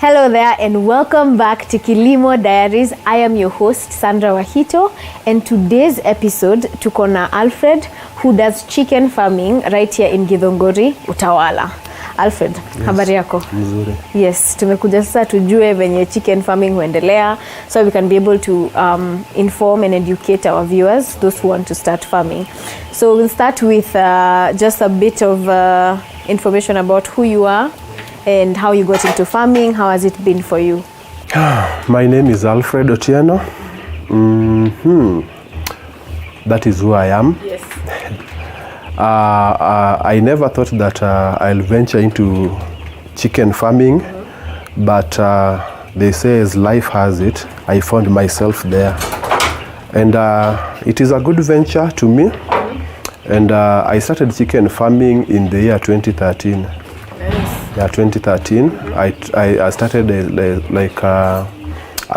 Hello there and welcome back to KILIMO Diaries. I am your host Sandra Wahito, and today's episode tuko na Alfred who does chicken farming right here in Githunguri, Utawala. Alfred, yes. Habari yako? Mzuri. Yes, tumekuja sasa tujue venye chicken farming huendelea so we can be able to inform and educate our viewers, those who want to start farming. So we'll start with just a bit of information about who you are and how you got into farming. How has it been for you? My name is Alfred Otieno. That is who I am. Yes. I never thought that I'll venture into chicken farming, but they say as life has it, I found myself there. And it is a good venture to me. And I started chicken farming in the year 2013. Yeah, 2013. I started a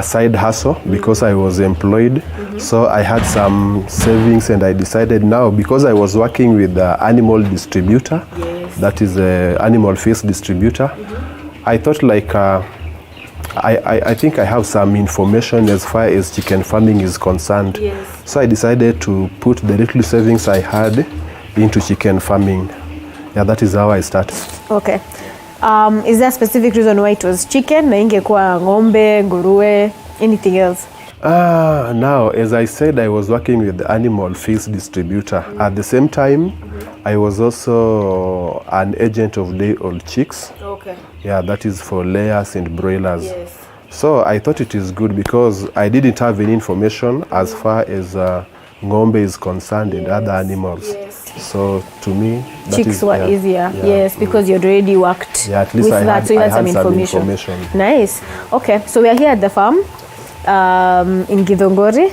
side hustle because I was employed. So I had some savings and I decided now, because I was working with the animal distributor, that is the animal feed distributor, I thought like I think I have some information as far as chicken farming is concerned. So I decided to put the little savings I had into chicken farming. Yeah, that is how I started. Okay. Is there a specific reason why it was chicken? Na ingekuwa ng'ombe, nguruwe, anything else? Now, as I said, I was working with the animal feed distributor. At the same time, I was also an agent of day-old chicks. Okay. Yeah, that is for layers and broilers. Yes. So I thought it is good because I didn't have any information as far as ng'ombe is concerned and other animals. Yes. So to me, that chicks is, were easier. Yes, because you'd already worked at least with I that, had, so you had, some information. Nice. Okay, so we are here at the farm in Githunguri.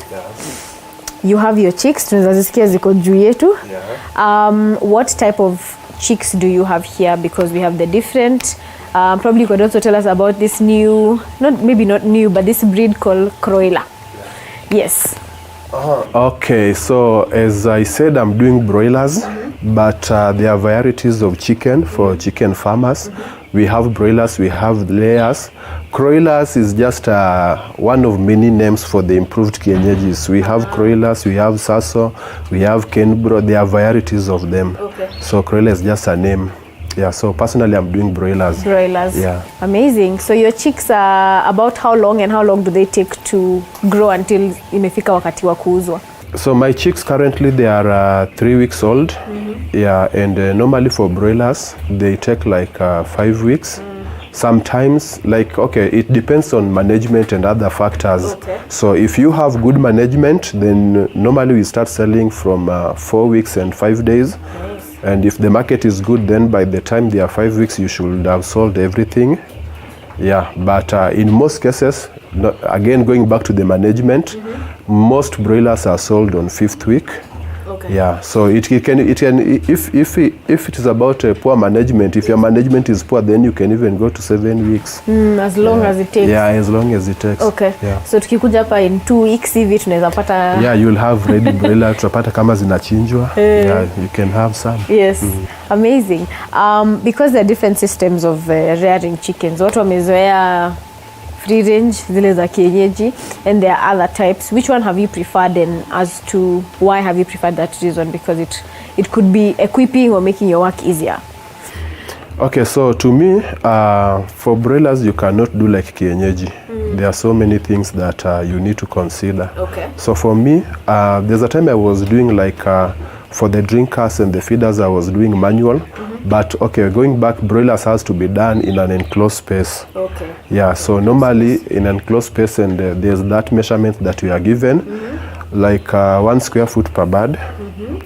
You have your chicks. Tunazisikia ziko juu yetu. What type of chicks do you have here? Because we have the different. Probably you could also tell us about this new, maybe not new, but this breed called Croiler. Yes. Okay, so as I said, I'm doing broilers, but there are varieties of chicken for chicken farmers. We have broilers, we have layers. Croilers is just one of many names for the improved kienyeji. We have Croilers, we have Saso, we have Kenbro. There are varieties of them. Okay. So Croiler is just a name. Yeah, so personally I'm doing broilers. Broilers. Yeah. Amazing. So your chicks are about how long and how long do they take to grow until imefika wakati wa kuuzwa? So my chicks currently they are 3 weeks old. Yeah, and normally for broilers they take like 5 weeks. Sometimes, like, okay, it depends on management and other factors. Okay. So if you have good management, then normally we start selling from 4 weeks and 5 days. And if the market is good, then by the time they are 5 weeks, you should have sold everything. Yeah, but in most cases, again, going back to the management, most broilers are sold on 5th week. Okay. Yeah, so it can if it is about poor management, if your management is poor, then you can even go to 7 weeks. As long as it takes. Yeah, as long as it takes. Okay. Yeah. So tukikuja hapa in 2 weeks hivi tunaweza pata. Yeah, you'll have ready broiler. Tutapata kama zinachinjwa. Yeah, you can have some. Yes. Amazing. Because there are different systems of rearing chickens. Watu wamezoea free range, zile za kienyeji, and there are other types. Which one have you preferred, and as to why have you preferred that reason? Because it could be equipping or making your work easier. Okay, so to me, for broilers, you cannot do like kienyeji. There are so many things that you need to consider. Okay. So for me, there's a time I was doing like for the drinkers and the feeders, I was doing manual. But okay, going back, broilers has to be done in an enclosed space. Okay. Yeah, so normally in an enclosed space, and there's that measurement that we are given, like 1 square foot per bird.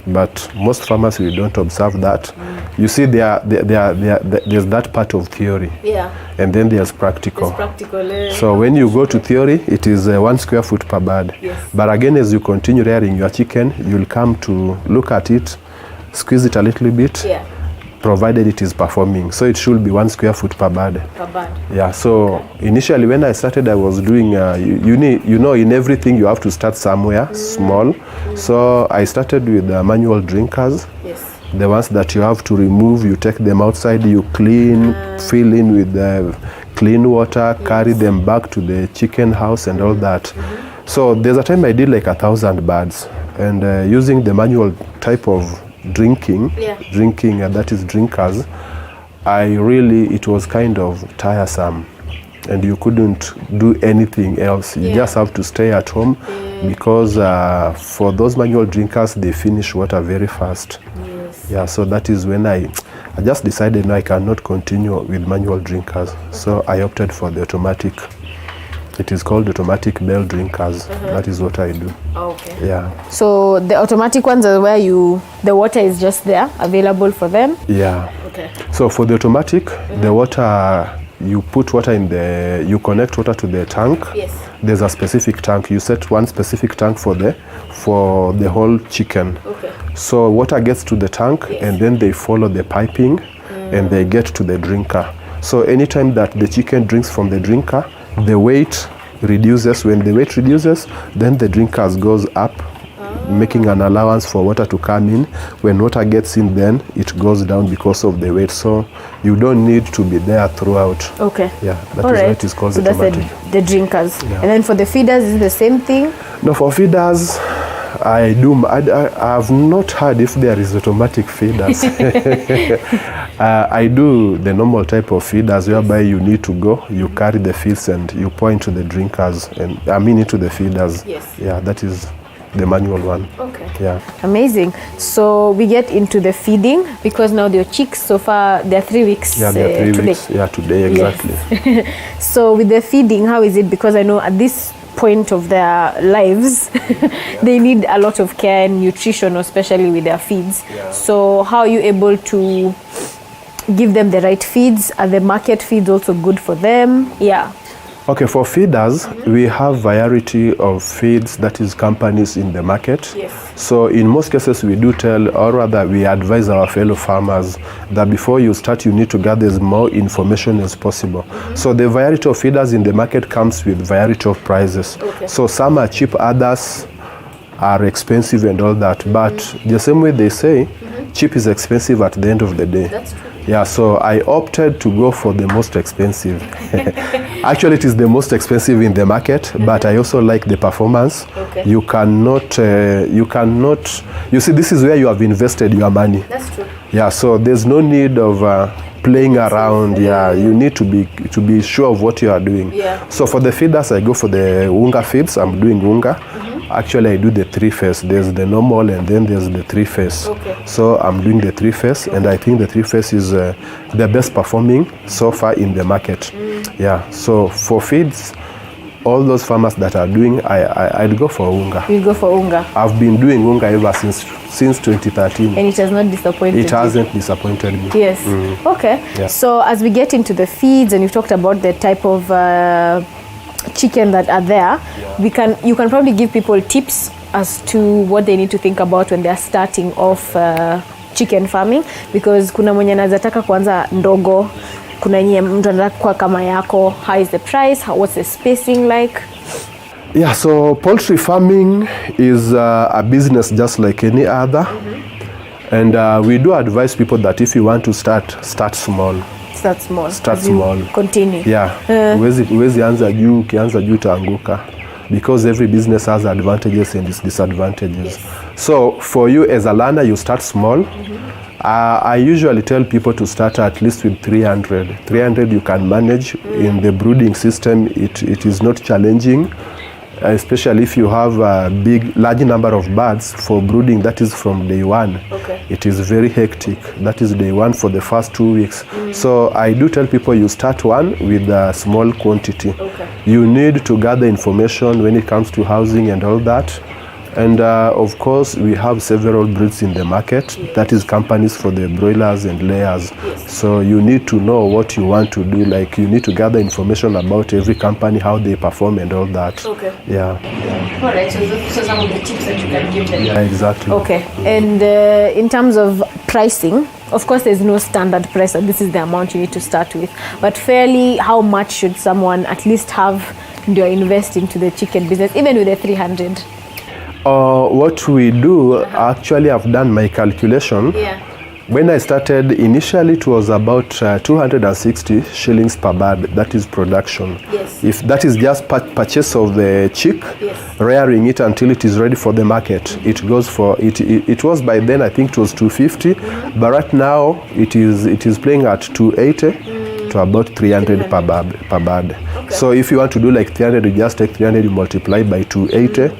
But most farmers, we don't observe that. You see, there's that part of theory. Yeah. And then there's practical. It's practical. So when you go to theory, it is 1 square foot per bird. Yes. But again, as you continue rearing your chicken, you'll come to look at it, squeeze it a little bit. Yeah. Provided it is performing. So it should be 1 square foot per bird. Per bird. Yeah, so initially when I started, I was doing, in everything you have to start somewhere small. So I started with manual drinkers. Yes. The ones that you have to remove, you take them outside, you clean, fill in with the clean water, carry them back to the chicken house and all that. So there's a time I did like 1,000 birds, and using the manual type of drinking, that is drinkers, it was kind of tiresome, and you couldn't do anything else. You just have to stay at home because for those manual drinkers, they finish water very fast. Yeah, so that is when I just decided no, I cannot continue with manual drinkers. So I opted for the automatic. It is called automatic bell drinkers. That is what I do. Okay. Yeah. So the automatic ones are where the water is just there, available for them? Yeah. Okay. So for the automatic, the water, you put water you connect water to the tank. Yes. There's a specific tank. You set one specific tank for the whole chicken. Okay. So water gets to the tank, and then they follow the piping, and they get to the drinker. So anytime that the chicken drinks from the drinker, the weight reduces. When the weight reduces, then the drinkers goes up, making an allowance for water to come in. When water gets in, then it goes down because of the weight. So you don't need to be there throughout. Okay. Yeah, that is why it is called automatic. That's the drinkers. Yeah. And then for the feeders, is it the same thing? No, for feeders, I have not heard if there is automatic feeders. I do the normal type of feeders whereby you need to go, you carry the feeds and you pour into the drinkers, and into the feeders. Yes. Yeah, that is the manual one. Okay. Yeah. Amazing. So we get into the feeding because now your chicks so far they're 3 weeks. Yeah, they're 3 today. weeks. Yeah, today exactly. Yes. So with the feeding, how is it? Because I know at this point of their lives they need a lot of care and nutrition, especially with their feeds. So how are you able to give them the right feeds? Are the market feeds also good for them? Okay, for feeders, we have variety of feeds, that is companies in the market. Yes. So in most cases we do tell, or rather we advise our fellow farmers that before you start you need to gather as more information as possible. So the variety of feeders in the market comes with variety of prices. Okay. So some are cheap, others are expensive and all that. But the same way they say, cheap is expensive at the end of the day. That's true. Yeah, so I opted to go for the most expensive. Actually, it is the most expensive in the market, but I also like the performance. Okay. You cannot, you see, this is where you have invested your money. That's true. Yeah, so there's no need of playing around. Yeah, you need to be sure of what you are doing. Yeah. So for the feeders, I go for the Unga feeds. I'm doing Unga. Actually, I do the 3-phase. There's the normal and then there's the 3-phase. Okay. So I'm doing the 3-phase, and I think the 3-phase is the best performing so far in the market. Yeah. So for feeds, all those farmers that are doing, I'd go for Unga. You go for Unga. I've been doing Unga ever since 2013. And it has not disappointed It hasn't disappointed me. Yes. Okay. Yeah. So as we get into the feeds, and you've talked about the type of chicken that are there, you can probably give people tips as to what they need to think about when they're starting off chicken farming, because kuna mwenye anataka kuanza ndogo, kuna nye mtu anataka kwa kama yako. How is the price? What's the spacing like? Yeah, so poultry farming is a business just like any other. And we do advise people that if you want to start small. Start small. Start small. Continue. Yeah. Huwezi anza juu, ukianza juu utaanguka. Because every business has advantages and disadvantages. Yes. So for you as a learner, you start small. I usually tell people to start at least with 300. 300 you can manage. In the brooding system, it is not challenging. Especially if you have a large number of birds for brooding, that is from day one. Okay. It is very hectic. That is day one for the first 2 weeks. So I do tell people you start one with a small quantity. Okay. You need to gather information when it comes to housing and all that. And of course, we have several breeds in the market. That is companies for the broilers and layers. Yes. So you need to know what you want to do. Like you need to gather information about every company, how they perform and all that. Okay. Yeah. All right. So some of the tips that you can give them. Yeah, exactly. Okay. And in terms of pricing, of course, there's no standard price, and this is the amount you need to start with. But fairly, how much should someone at least have to invest into the chicken business, even with the 300? What we do, actually I've done my calculation. Yeah. When I started, initially it was about 260 shillings per bird. That is production. Yes. If that is just purchase of the chick, yes, rearing it until it is ready for the market, it goes for it was by then I think it was 250, but right now it is playing at 280 to about 300 per bird. Okay. So if you want to do like 300, you just take 300, you multiply by 280.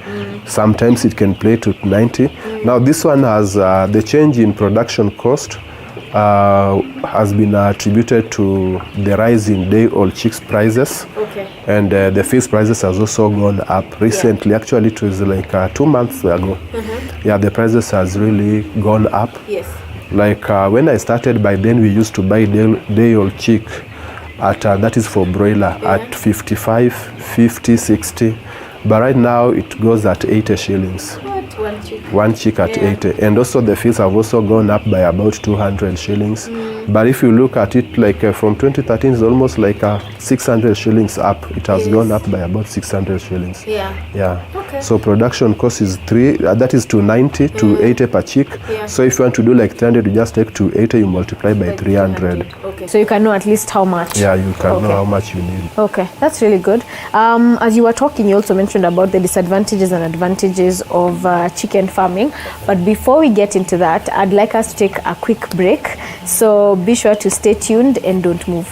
Sometimes it can play to 90. Now this one has the change in production cost has been attributed to the rise in day-old chicks prices. Okay. And the fees prices has also gone up recently. Yeah. Actually, it was like 2 months ago. Yeah, the prices has really gone up. Yes. Like when I started, by then we used to buy day-old chick at that is for broiler, yeah, at 55, 50, 60. But right now it goes at 80 shillings. What? One chick at, yeah, 80. And also the fees have also gone up by about 200 shillings. But if you look at it, like from 2013, it's almost like 600 shillings up. It has, yes, gone up by about 600 shillings. Yeah. Yeah. Okay. So production cost is that is 290 to 80 per chick. Yeah. So if you want to do like 300, you just take 280, you multiply by 300. Okay. So you can know at least how much. Yeah, you can, okay, know how much you need. Okay, that's really good. As you were talking, you also mentioned about the disadvantages and advantages of chicken farming. But before we get into that, I'd like us to take a quick break. So be sure to stay tuned and don't move.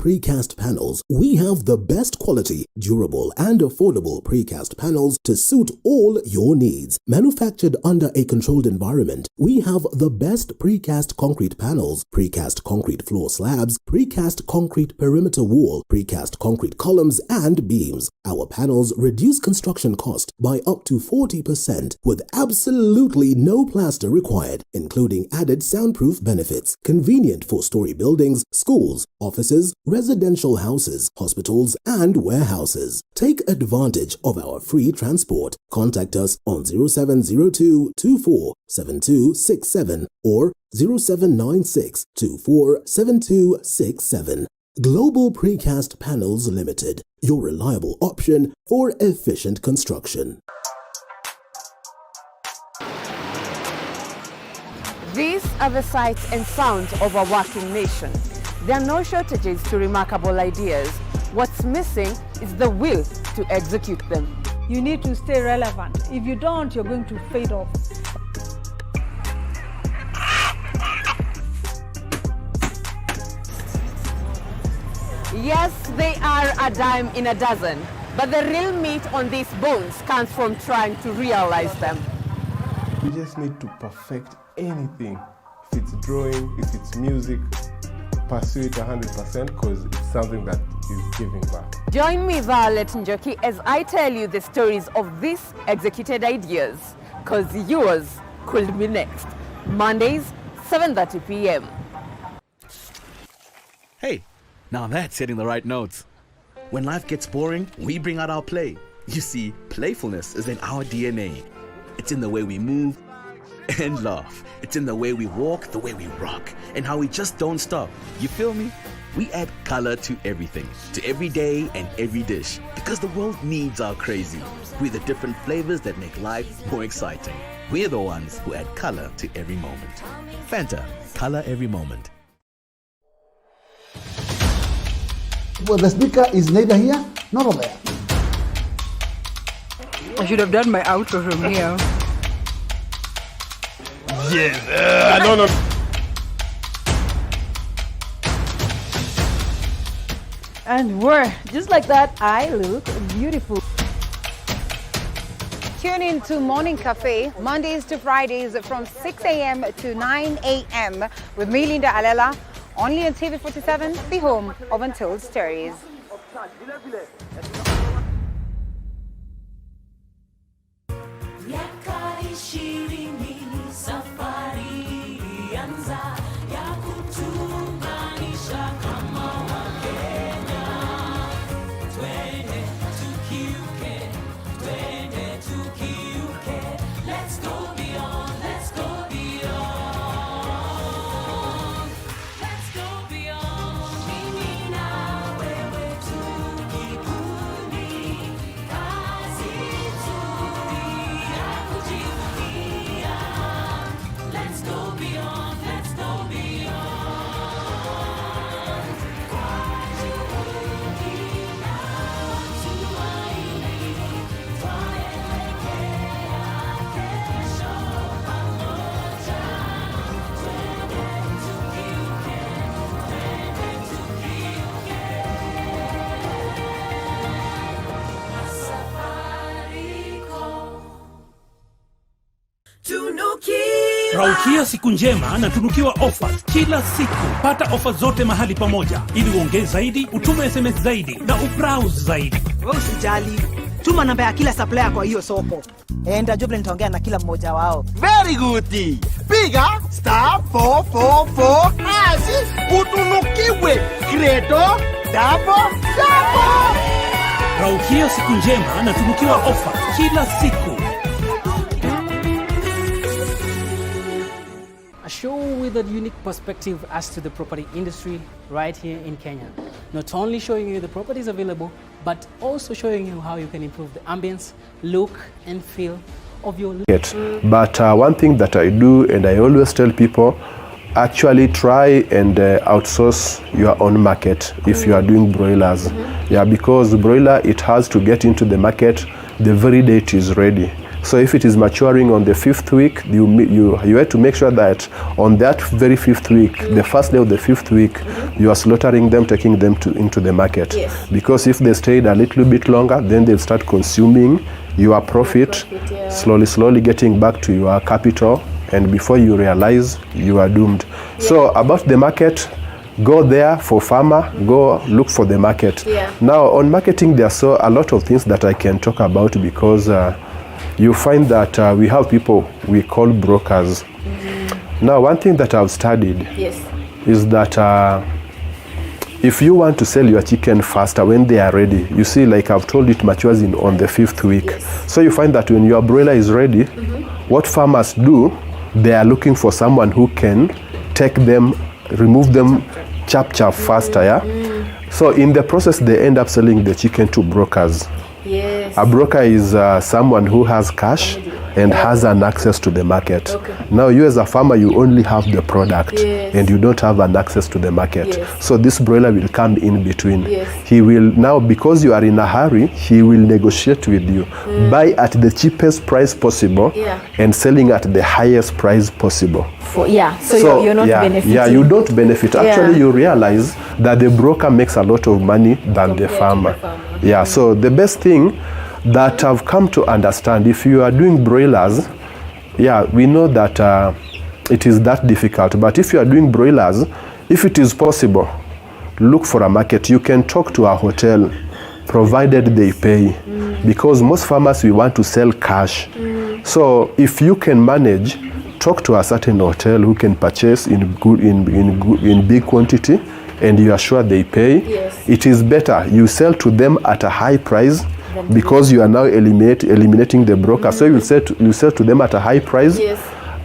Precast panels, we have the best quality, durable and affordable precast panels to suit all your needs. Manufactured under a controlled environment, we have the best precast concrete panels, precast concrete floor slabs, precast concrete perimeter wall, precast concrete columns and beams. Our panels reduce construction cost by up to 40% with absolutely no plaster required, including added soundproof benefits, convenient four-story buildings, schools, offices, residential houses, hospitals, and warehouses. Take advantage of our free transport. Contact us on 0702 247267 or 0796 247267. Global Precast Panels Limited, your reliable option for efficient construction. These are the sights and sounds of a working nation. There are no shortages to remarkable ideas. What's missing is the will to execute them. You need to stay relevant. If you don't, you're going to fade off. Yes, they are a dime in a dozen, but the real meat on these bones comes from trying to realize them. You just need to perfect anything. If it's drawing, if it's music, pursue it 100% because it's something that is giving back. Join me, Violet Njoki, as I tell you the stories of these executed ideas, because yours could be next. Mondays, 7:30 p.m. Hey, now that's hitting the right notes. When life gets boring, we bring out our play. You see, playfulness is in our DNA. It's in the way we move and laugh. It's in the way we walk, the way we rock, and how we just don't stop. You feel me? We add color to everything, to every day and every dish, because the world needs our crazy. We're the different flavors that make life more exciting. We're the ones who add color to every moment. Fanta, color every moment. Well, the speaker is neither here nor there. I should have done my outro from here. Yes, no. And we're just like that. I look beautiful. Tune in to Morning Cafe, Mondays to Fridays from 6 a.m. to 9 a.m. with me, Linda Alela, only on TV47, the home of Untold Stories. Raukia siku njema na tunukiwa offers kila siku. Pata offers zote mahali pamoja ili uongeze zaidi, utume SMS zaidi na ubrowse zaidi. Wewe usijali. Tuma namba ya kila supplier kwa hiyo soko. Ndio vile nitaongea na kila mmoja wao. Very good. Piga *444 hash utunukiwe Credo double. Raukia siku njema na tunukiwa offers kila siku. A show with a unique perspective as to the property industry right here in Kenya. Not only showing you the properties available, but also showing you how you can improve the ambience, look and feel of your But one thing that I do, and I always tell people, actually try and outsource your own market if you are doing broilers. Yeah, because broiler, it has to get into the market the very day it is ready. So if it is maturing on the 5th week, you have to make sure that on that very 5th week, the first day of the 5th week, you are slaughtering them, taking them into the market. Yes. Because if they stayed a little bit longer, then they'll start consuming your profit, slowly getting back to your capital, and before you realize, you are doomed. So about the market, go there for farmer, go look for the market. Now on marketing, there are a lot of things that I can talk about, because you find that we have people we call brokers. Now, one thing that I've studied is that if you want to sell your chicken faster when they are ready, you see, like I've told you, it matures on the 5th week. So you find that when your broiler is ready, what farmers do, they are looking for someone who can take them, remove them chap faster, yeah? So in the process, they end up selling the chicken to brokers. Yes. A broker is someone who has cash and has an access to the market. Now you as a farmer, you only have the product and you don't have an access to the market. So this broiler will come in between. He will now, because you are in a hurry, he will negotiate with you, buy at the cheapest price possible and selling at the highest price possible. So you're not benefiting. Yeah, you don't benefit. Actually, you realize that the broker makes a lot of money than the farmer. Yeah, so the best thing that I've come to understand, if you are doing broilers, we know that it is that difficult. But if you are doing broilers, if it is possible, look for a market. You can talk to a hotel, provided they pay. Because most farmers, we want to sell cash. So if you can manage, talk to a certain hotel who can purchase in big quantity, and you are sure they pay. It is better you sell to them at a high price, because you are now eliminating the broker. So you sell to them at a high price,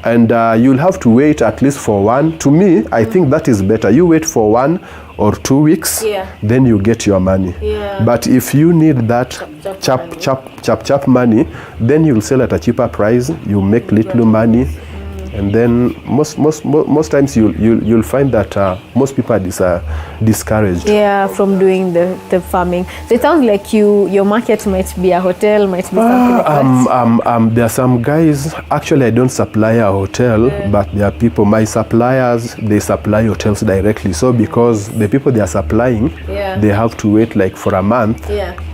and you'll have to wait at least for one. To me, I think that is better. You wait for 1 or 2 weeks, then you get your money. But if you need that chap money, then you'll sell at a cheaper price. You make little money. And then most times you'll find that most people are discouraged. From doing the farming. So it sounds like your market might be a hotel, might be something like that. There are some guys, actually I don't supply a hotel, but there are people, my suppliers, they supply hotels directly. So because the people they are supplying, they have to wait like for a month.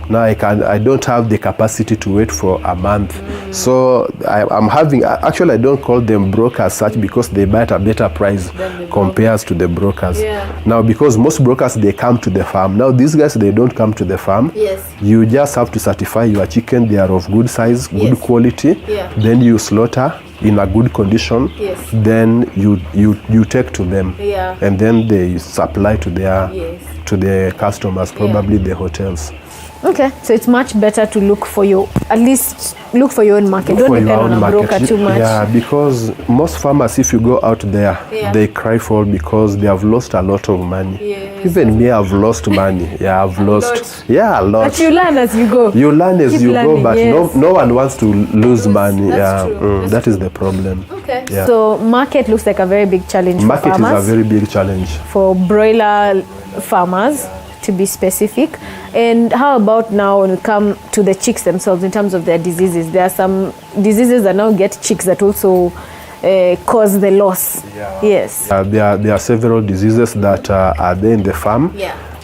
Now I don't have the capacity to wait for a month. So I'm having, actually I don't call them brokers such, because they buy at a better price compared to the brokers. Now because most brokers, they come to the farm. Now these guys, they don't come to the farm. You just have to certify your chicken, they are of good size, good quality. Then you slaughter in a good condition. Then you take to them. And then they supply to the customers, probably the hotels. Okay, so it's much better to look for your own market. Don't depend on a broker too much. Yeah, because most farmers, if you go out there, they cry for, because they have lost a lot of money. Even me, I've lost money. I've lost. A lot. But you learn as you go. You learn as you go, but no one wants to lose money. That is the problem. Okay. So market looks like a very big challenge for farmers. Market is a very big challenge. For broiler farmers, to be specific. And how about now when we come to the chicks themselves in terms of their diseases? There are some diseases that now get chicks that also cause the loss. There are several diseases that are there in the farm.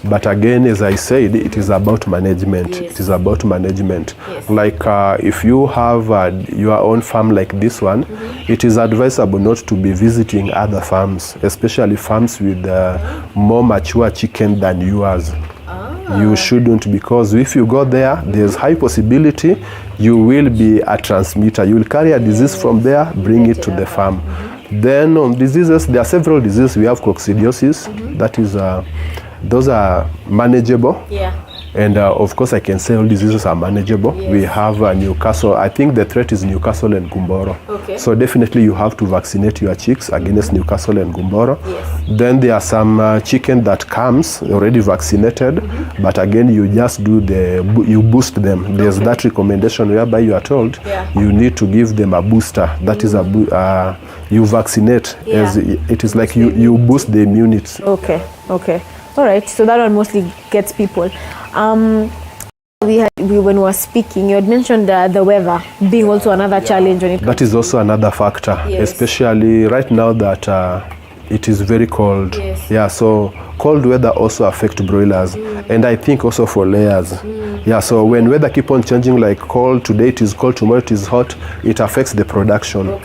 But again, as I said, it is about management. It is about management. Like if you have your own farm like this one, it is advisable not to be visiting other farms, especially farms with more mature chicken than yours. You shouldn't, because if you go there, there's high possibility you will be a transmitter. You will carry a disease from there, bring it to the farm. Then on diseases, there are several diseases. We have coccidiosis. That is, those are manageable. And of course, I can say all diseases are manageable. We have Newcastle. I think the threat is Newcastle and Gumboro. So definitely you have to vaccinate your chicks against Newcastle and Gumboro. Then there are some chicken that comes already vaccinated, but again, you just do you boost them. There's that recommendation whereby you are told you need to give them a booster. That is you vaccinate. As it is like you boost the immunity. Okay. All right, so that one mostly gets people. When we were speaking, you had mentioned the weather being also another challenge. That is also another factor, especially right now that it is very cold. So cold weather also affects broilers, and I think also for layers. So when weather keep on changing, like cold, today it is cold, tomorrow it is hot, it affects the production.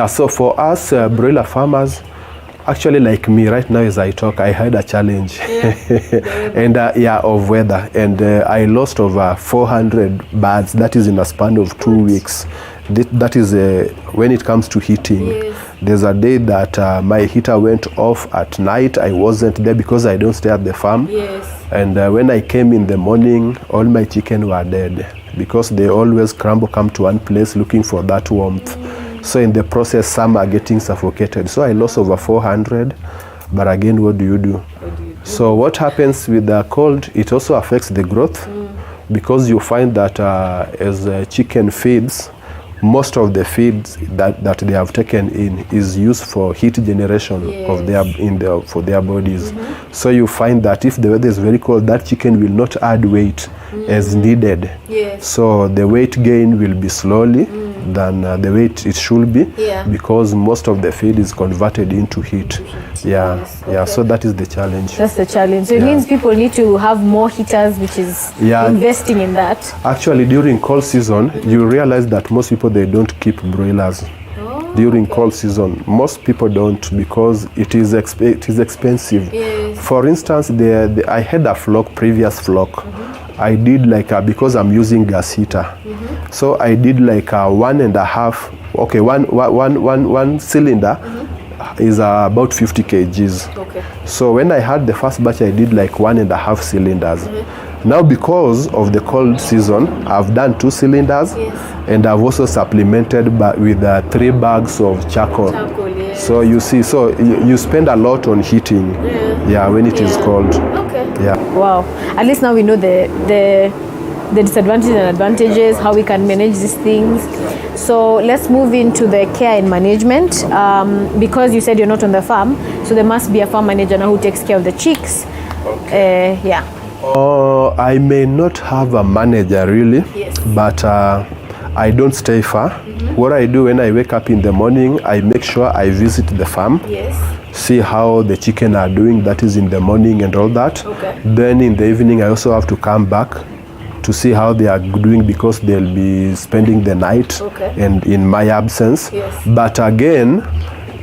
So for us broiler farmers, actually, like me right now as I talk, I had a challenge and of weather, and I lost over 400 birds. That is in a span of 2 weeks. That is when it comes to heating. There's a day that my heater went off at night. I wasn't there because I don't stay at the farm. And when I came in the morning, all my chicken were dead because they always come to one place looking for that warmth. So in the process, some are getting suffocated. So I lost over 400. But again, what do you do? So what happens with the cold, it also affects the growth, because you find that as chicken feeds, most of the feeds that they have taken in is used for heat generation of for their bodies. So you find that if the weather is very cold, that chicken will not add weight as needed. So the weight gain will be slowly than the weight it should be, because most of the feed is converted into heat. So that is the challenge. That's the challenge. So it means people need to have more heaters, which is investing in that. Actually, during cold season, you realize that most people, they don't keep broilers. During cold season, most people don't, because it is expensive. For instance, I had a previous flock. I did like because I'm using gas heater, so I did like 1.5. Okay, one cylinder is about 50 kgs. So when I had the first batch, I did like 1.5 cylinders. Now, because of the cold season, I've done 2 cylinders, and I've also supplemented with 3 bags of charcoal. So you see, so you spend a lot on heating, when it is cold. Wow. At least now we know the disadvantages and advantages, how we can manage these things. So let's move into the care and management. Because you said you're not on the farm, so there must be a farm manager now who takes care of the chicks. I may not have a manager really, but I don't stay far. What I do when I wake up in the morning, I make sure I visit the farm, see how the chicken are doing. That is in the morning and all that. Then in the evening, I also have to come back to see how they are doing, because they'll be spending the night and in my absence. But again,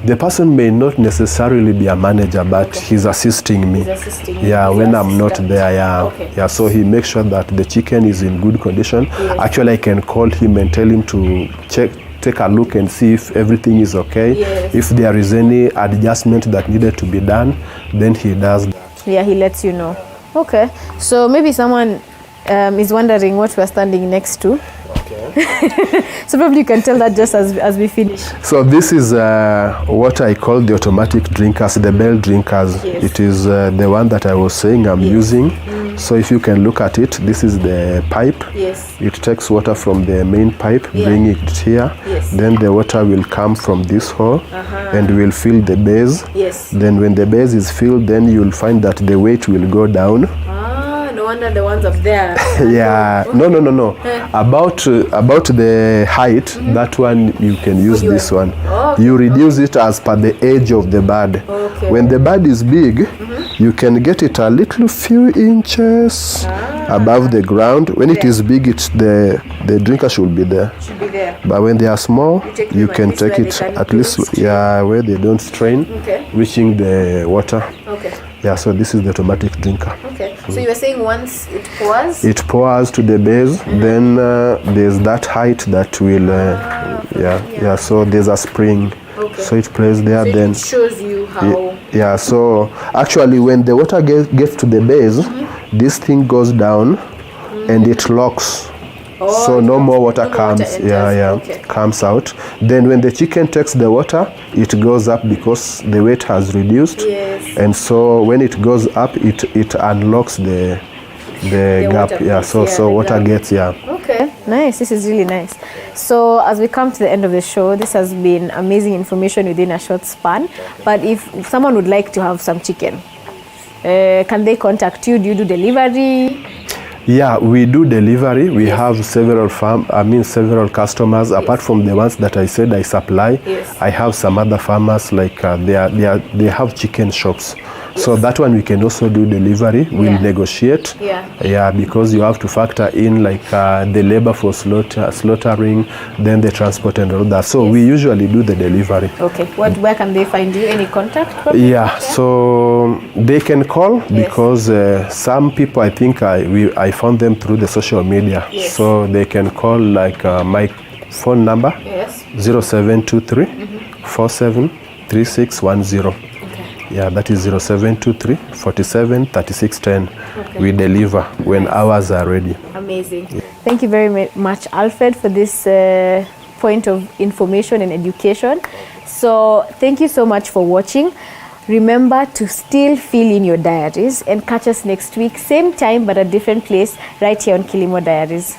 the person may not necessarily be a manager, but he's assisting me. When I'm not there. So he makes sure that the chicken is in good condition. Actually, I can call him and tell him to take a look and see if everything is okay. If there is any adjustment that needed to be done, then he does that. He lets you know. Okay, so maybe someone is wondering what we're standing next to. So probably you can tell that just as we finish. So this is what I call the automatic drinkers, the bell drinkers. It is the one that I was saying I'm using. So if you can look at it, this is the pipe. It takes water from the main pipe, bring it here. Then the water will come from this hole and will fill the base. Then when the base is filled, then you'll find that the weight will go down. No wonder the ones up there. No. About the height, that one you can use this one. You reduce it as per the age of the bird. When the bird is big, You can get it a little few inches above the ground. When it is big, the drinker should be there. But when they are small, you can take it at least where they don't strain, reaching the water. Yeah, so this is the automatic drinker. Okay, so you were saying once it pours? It pours to the base, then there's that height that will, so there's a spring. So it plays there, so then it shows you how. Yeah, so actually when the water gets to the base, this thing goes down and it locks. So no more water comes. Comes out. Then when the chicken takes the water, it goes up because the weight has reduced. And so when it goes up, it unlocks the gap. Water so water gets. Okay, nice. This is really nice. So as we come to the end of the show, this has been amazing information within a short span. But if someone would like to have some chicken, can they contact you? Do you do delivery? Yeah, we do delivery. We have several several customers. Apart from the ones that I said I supply, I have some other farmers like they have chicken shops. So that one we can also do delivery. We'll negotiate. Because you have to factor in like the labor for slaughtering, then the transport and all that. So we usually do the delivery. Okay. Where can they find you? Any contact? So they can call because some people I think I found them through the social media. So they can call like my phone number 0723 47 3610. Yeah, that is 0723 47 3610. We deliver when hours are ready. Amazing. Thank you very much, Alfred, for this point of information and education. So thank you so much for watching. Remember to still fill in your diaries and catch us next week, same time but a different place, right here on KILIMO Diaries.